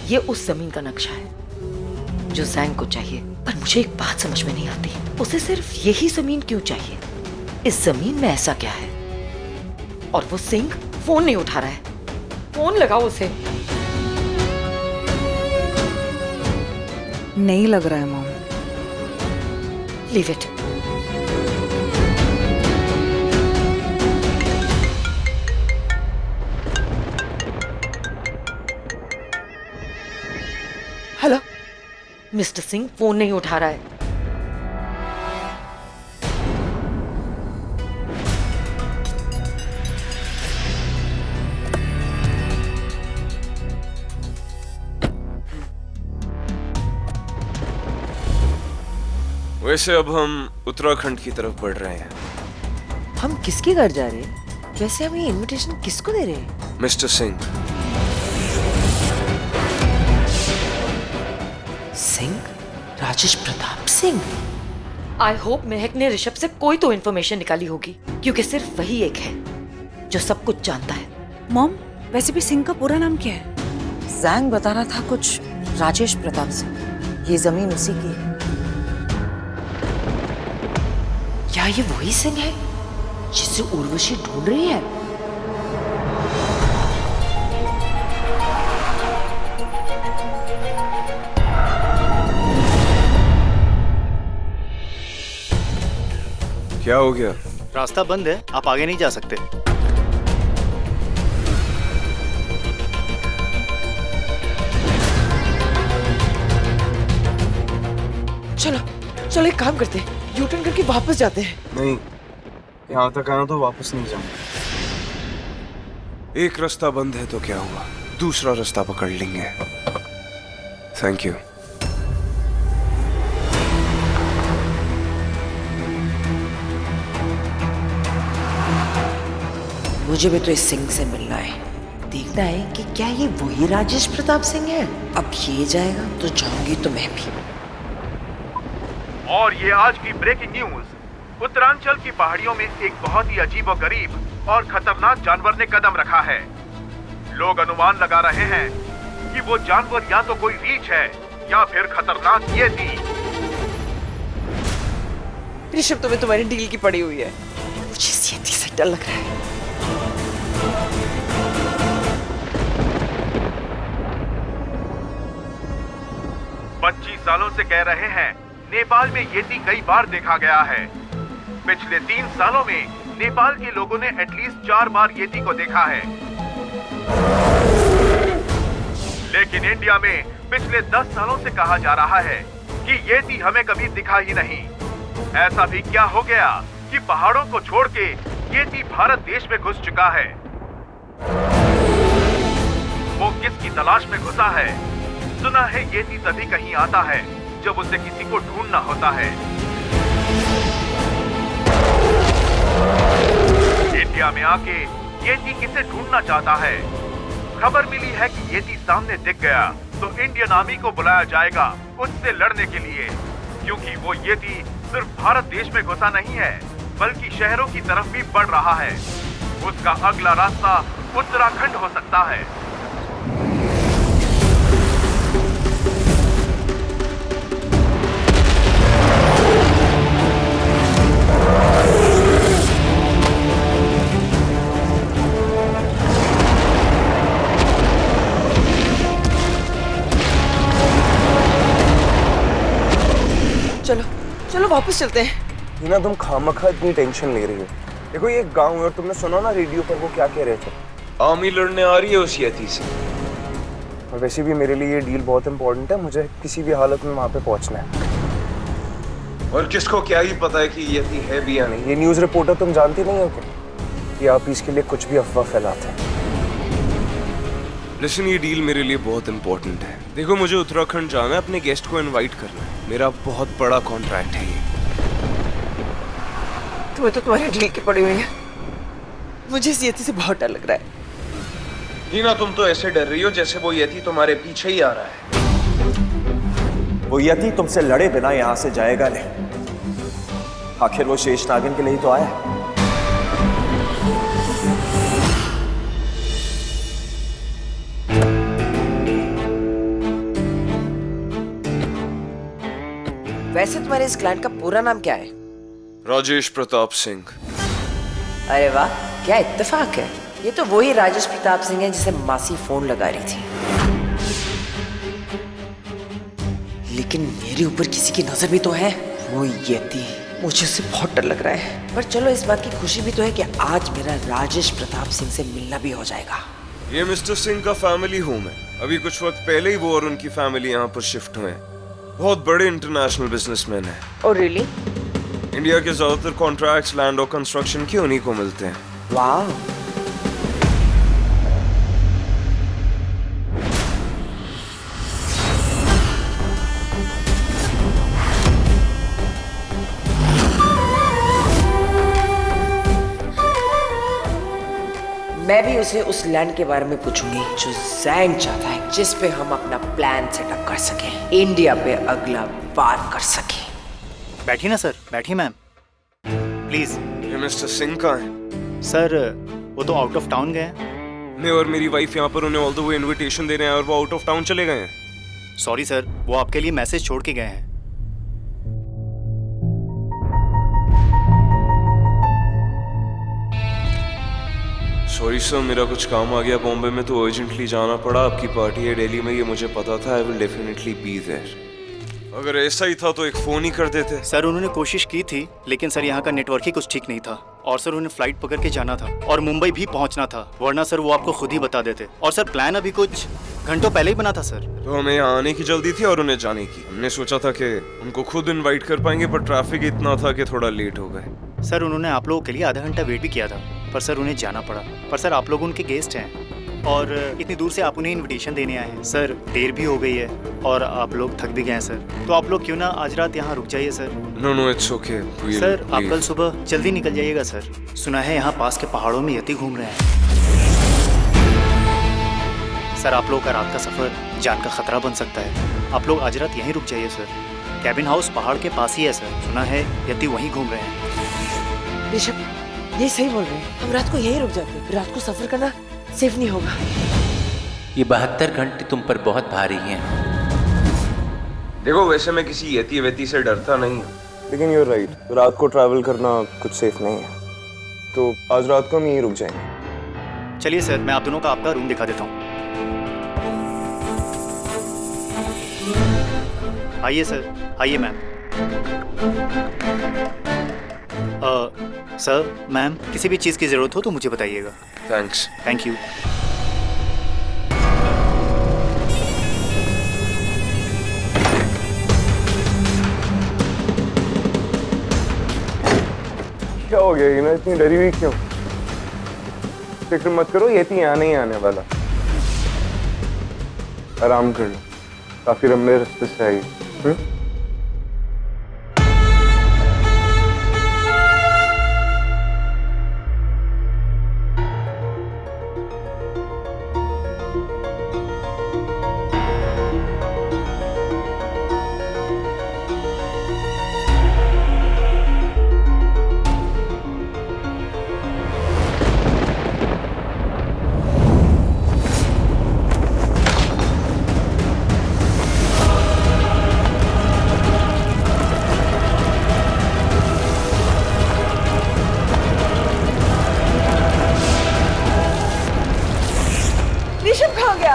ये उस जमीन का नक्शा है जो जैंग को चाहिए। पर मुझे एक बात समझ में नहीं आती, उसे सिर्फ यही जमीन क्यों चाहिए? इस जमीन में ऐसा क्या है? और वो सिंह फोन नहीं उठा रहा है। फोन लगाओ उसे। नहीं लग रहा है mom. Leave it. Hello mister Singh, phone नहीं उठा रहा है। वैसे अब हम उत्तराखंड की तरफ बढ़ रहे हैं। हम किसके घर जा रहे हैं? वैसे हम ये इनविटेशन किसको दे रहे हैं? Mister Singh. Singh? Rajesh Pratap Singh? I hope महक ने ऋषभ से कोई तो इन्फॉर्मेशन निकाली होगी, क्योंकि सिर्फ वही एक है जो सब कुछ जानता है। मॉम, वैसे भी सिंह का पूरा नाम क्या है? जैंग बता रहा था कुछ राजेश प्रताप सिंह। ये जमीन उसी की है। क्या ये वही सिंह है जिसे उर्वशी ढूंढ रही है? क्या हो गया? रास्ता बंद है, आप आगे नहीं जा सकते। चलो चलो, एक काम करते हैं, यू टर्न करके वापस जाते हैं। नहीं, यहाँ तक आया तो वापस नहीं जाऊंगा। एक रास्ता बंद है तो क्या हुआ, दूसरा रास्ता पकड़ लेंगे। Thank you. मुझे भी तो इस सिंह से मिलना है। देखना है कि क्या ये वही राजेश प्रताप सिंह है। अब ये जाएगा तो जाऊंगी तो मैं भी। और ये आज की ब्रेकिंग न्यूज। उत्तरांचल की पहाड़ियों में एक बहुत ही अजीबोगरीब और खतरनाक जानवर ने कदम रखा है। लोग अनुमान लगा रहे हैं कि वो जानवर या तो कोई रीछ है या फिर खतरनाक येती। ऋषभ, तुम्हें तुम्हारी डील की पड़ी हुई है। मुझे इस येती से डर लग रहा है। 25 सालों से कह रहे हैं नेपाल में येती कई बार देखा गया है। पिछले 3 सालों में नेपाल के लोगों ने एटलीस्ट 4 बार येती को देखा है। लेकिन इंडिया में पिछले 10 सालों से कहा जा रहा है कि येती हमें कभी दिखा ही नहीं। ऐसा भी क्या हो गया कि पहाड़ों को छोड़ के येती भारत देश में घुस चुका है? वो किसकी तलाश में घुसा है? सुना है येती तभी कहीं आता है जब उसे किसी को ढूंढना होता है। इंडिया में आके येती किसे ढूंढना चाहता है? खबर मिली है कि येती सामने दिख गया तो इंडियन आर्मी को बुलाया जाएगा उससे लड़ने के लिए, क्योंकि वो येती सिर्फ भारत देश में घुसा नहीं है बल्कि शहरों की तरफ भी बढ़ रहा है। उसका अगला रास्ता उत्तराखंड हो सकता है। चलो चलो, वापस चलते हैं। हिना, तुम खामखा इतनी टेंशन ले रही हो। देखो ये गांव है और तुमने सुना ना रेडियो पर वो क्या कह रहे थे? आर्मी लड़ने आ रही है उस येती से। और वैसे भी मेरे लिए ये डील बहुत इंपॉर्टेंट है, मुझे किसी भी हालत में वहां पे पहुंचना है। और किसको क्या ही पता है कि येती है भी या नहीं। ये न्यूज रिपोर्टर तुम जानती नहीं हो क्या कि आप इसके लिए कुछ भी अफवाह फैलाते हैं? लिसन, ये डील मेरे लिए बहुत इंपॉर्टेंट है। देखो, मुझे उत्तराखंड जाना है, अपने गेस्ट को इनवाइट करना है। मेरा बहुत बड़ा कॉन्ट्रैक्ट है ये। तुम्हें तो तुम्हारी डील की पड़ी हुई है। मुझे इस येती से बहुत डर लग रहा है। हीना, तुम तो ऐसे डर रही हो जैसे वो येती तुम्हारे पीछे ही आ रहा है। वो यति तुमसे लड़े बिना यहां से जाएगा नहीं। आखिर वो शेष नागिन के लिए ही तो आया है। वैसे तुम्हारे इस क्लाइंट का पूरा नाम क्या है? राजेश प्रताप सिंह। अरे वाह, क्या इत्तेफाक है। ये तो वही राजेश प्रताप सिंह है जिसे मासी फोन लगा रही थी। लेकिन मेरे ऊपर किसी की नजर भी तो है, वो यति। मुझे उससे बहुत डर लग रहा है। पर चलो, इस बात की खुशी भी तो है कि आज मेरा राजेश प्रताप सिंह से मिलना भी हो जाएगा। ये मिस्टर सिंह का फैमिली होम है। अभी कुछ वक्त पहले ही वो और उनकी फैमिली यहाँ पर शिफ्ट हुए हैं। बहुत बड़े इंटरनेशनल बिजनेसमैन हैं। Oh really? इंडिया के ज्यादातर कॉन्ट्रैक्ट्स लैंड और कंस्ट्रक्शन के उन्हीं को मिलते हैं। वाह। मैं भी उसे उस लैंड के बारे में पूछूंगी जो जैंग चाहता है, जिस पे हम अपना प्लान सेटअप कर सके, इंडिया पे अगला वार कर सके। बैठिए ना सर, बैठिए मैम प्लीज। ये मिस्टर सिंह कहाँ हैं? सर वो तो आउट ऑफ टाउन गए हैं। मैं और मेरी वाइफ यहाँ पर उन्हें ऑल द वे इनविटेशन दे रहे हैं और वो आउट ऑफ टाउन चले गए हैं। सॉरी सर, वो आपके लिए मैसेज छोड़ के गए हैं। सॉरी सर, मेरा कुछ काम आ गया बॉम्बे में तो अर्जेंटली जाना पड़ा। आपकी पार्टी है दिल्ली में, ये मुझे पता था। I will definitely be there. अगर ऐसा ही था तो एक फोन ही कर देते। सर उन्होंने कोशिश की थी, लेकिन सर यहाँ का नेटवर्क ही कुछ ठीक नहीं था। और सर उन्हें फ्लाइट पकड़ के जाना था और मुंबई भी पहुँचना था, वरना सर वो आपको खुद ही बता देते। और सर प्लान अभी कुछ घंटों पहले ही बना था सर। तो हमें यहाँ आने की जल्दी थी और उन्हें जाने की। हमने सोचा था कि उनको खुद इनवाइट कर पाएंगे, पर ट्रैफिक इतना था कि थोड़ा लेट हो गए। सर उन्होंने आप लोगों के लिए आधा घंटा वेट भी किया था, पर सर उन्हें जाना पड़ा। पर सर आप लोग उनके गेस्ट हैं और इतनी दूर से आप उन्हें इनविटेशन देने आए हैं। सर देर भी हो गई है और आप लोग थक भी गए हैं सर, तो आप लोग क्यों ना आज रात यहाँ रुक जाइए sir. No no, it's okay. Sir आप कल सुबह जल्दी निकल जाइएगा सर। सुना है यहाँ पास के पहाड़ों में यति घूम रहे हैं। सर आप लोगों का रात का सफर जान का खतरा बन सकता है। आप लोग आज रात यहीं रुक जाइए सर। कैबिन हाउस पहाड़ के पास ही है सर। सुना है यति वहीं घूम रहे हैं। ऋषभ, ये सही बोल रहे हैं। हम रात को यहीं रुक जाते हैं। रात को सफर करना सेफ नहीं होगा। ये 72 घंटे तुम पर बहुत भारी हैं। देखो, वैसे मैं किसी यति वेती से डरता नहीं हूँ, लेकिन यूर राइट, रात को ट्रैवल करना कुछ सेफ नहीं है। तो आज रात को हम यहीं रुक जाएंगे। चलिए सर, मैं आप दोनों का आपका रूम दिखा देता हूँ। आइए सर, आइए मैम। सर मैम, किसी भी चीज़ की ज़रूरत हो तो मुझे बताइएगा। थैंक्स। Thank you. क्या हो गया? ना इतनी डरी हुई क्यों? फिक्र मत करो, ये तो यहाँ नहीं आने वाला। आराम कर लो, काफी लंबे रास्ते से आई। ऋषभ कहाँ गया?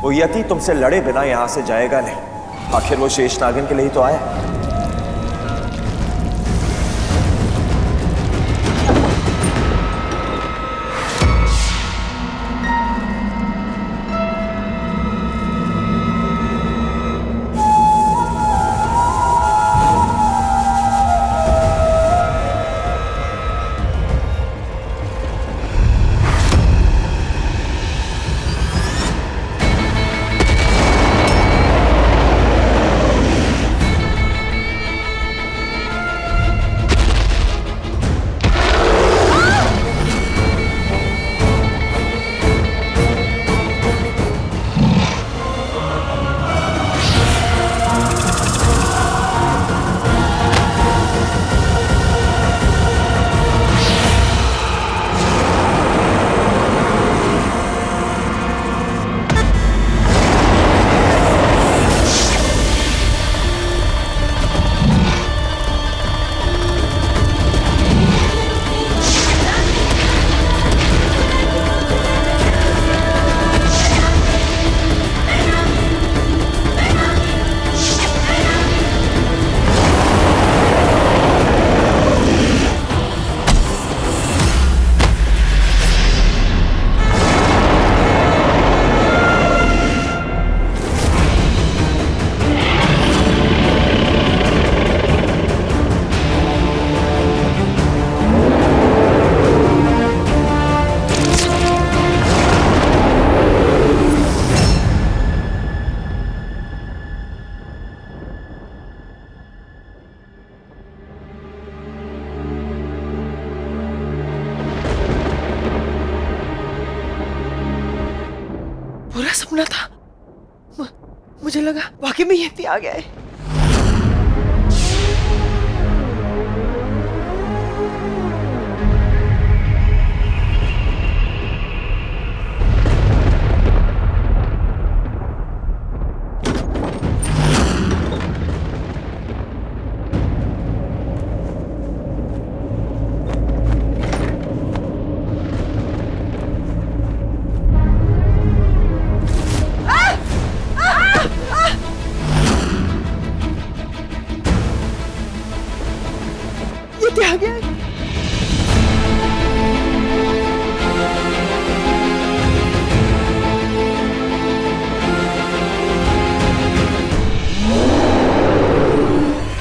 वो यति तुमसे लड़े बिना यहां से जाएगा नहीं। आखिर वो शेष नागिन के लिए ही तो आया। सुना था। मुझे लगा वाकई में ये आ गया है।